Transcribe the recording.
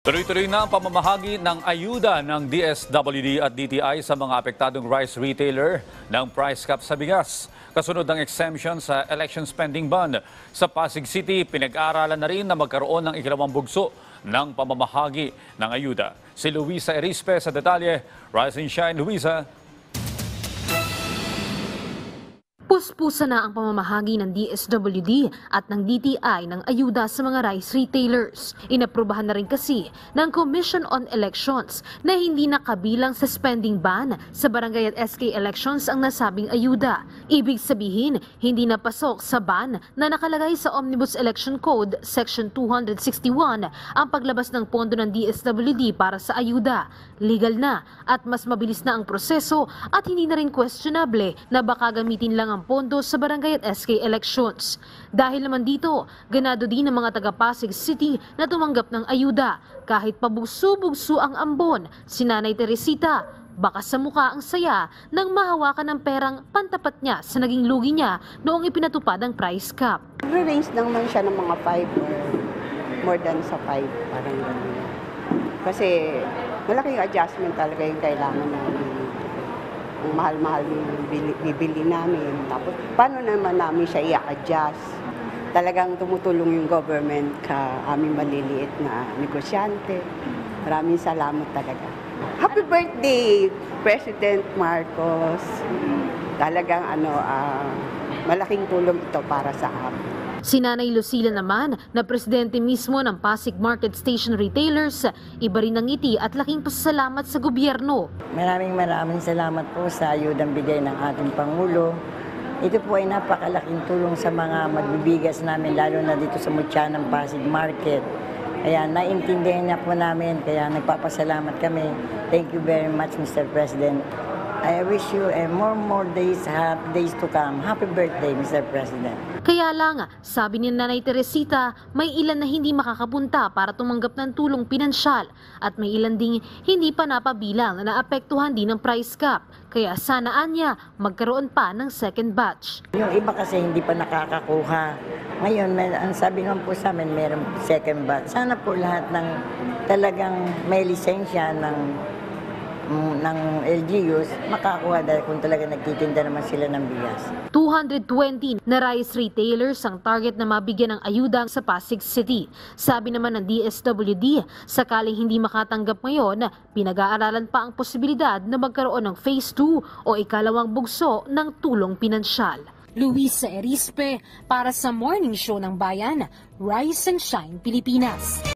Tuloy-tuloy na ang pamamahagi ng ayuda ng DSWD at DTI sa mga apektadong rice retailer ng price cap sa bigas. Kasunod ng exemption sa election spending bond. Sa Pasig City, pinag-aaralan na rin na magkaroon ng ikalawang bugso ng pamamahagi ng ayuda. Si Luisa Erispe sa detalye. Rise and shine, Luisa. Puspusa na ang pamamahagi ng DSWD at ng DTI ng ayuda sa mga rice retailers. Inaprubahan na rin kasi ng Commission on Elections na hindi nakabilang sa spending ban sa barangay at SK elections ang nasabing ayuda. Ibig sabihin, hindi napasok sa ban na nakalagay sa Omnibus Election Code Section 261 ang paglabas ng pondo ng DSWD para sa ayuda. Legal na at mas mabilis na ang proseso at hindi na rin questionable na baka gamitin lang ang pondo sa barangay at SK elections. Dahil naman dito, ganado din ng mga taga Pasig City na tumanggap ng ayuda. Kahit pabugso-bugso ang ambon, si Nanay Teresita, baka sa mukha ang saya nang mahawakan ng perang pantapat niya sa naging lugi niya noong ipinatupad ang price cap. Range lang man siya ng mga 5 or more than sa 5, parang gano'n. Kasi malaking adjustment talaga yung kailangan namin. Ang mahal-mahal yung bibili namin. Tapos, paano naman namin siya i-adjust? Talagang tumutulong yung government ka aming maliliit na negosyante. Maraming salamat talaga. Happy birthday, President Marcos. Talagang malaking tulong ito para sa amin. Si Nanay Lucila naman, na presidente mismo ng Pasig Market Station Retailers, iba rin ang ngiti at laking pasasalamat sa gobyerno. Maraming salamat po sa ayudang bigay ng ating Pangulo. Ito po ay napakalaking tulong sa mga magbibigas namin, lalo na dito sa Mutya ng Pasig Market. Kaya naintindihan niya po namin, kaya nagpapasalamat kami. Thank you very much, Mr. President. I wish you more days to come. Happy birthday, Mr. President. Kaya lang, sabi ni Nanay Teresita, may ilan na hindi makakapunta para tumanggap ng tulong pinansyal at may ilan ding hindi pa napabilang na naapektuhan din ng price cap. Kaya sanaan niya magkaroon pa ng second batch. Yung iba kasi hindi pa nakakakuha. Ngayon, ang sabi naman po sa amin, mayroong second batch. Sana po lahat ng talagang may lisensya ng LGUs, makakuha dahil kung talaga nagtitinda naman sila ng bigas. 220 na rice retailers ang target na mabigyan ng ayuda sa Pasig City. Sabi naman ng DSWD, sakaling hindi makatanggap ngayon, pinag-aaralan pa ang posibilidad na magkaroon ng Phase 2 o ikalawang bugso ng tulong pinansyal. Luisa Erispe para sa Morning Show ng Bayan, Rise and Shine Pilipinas.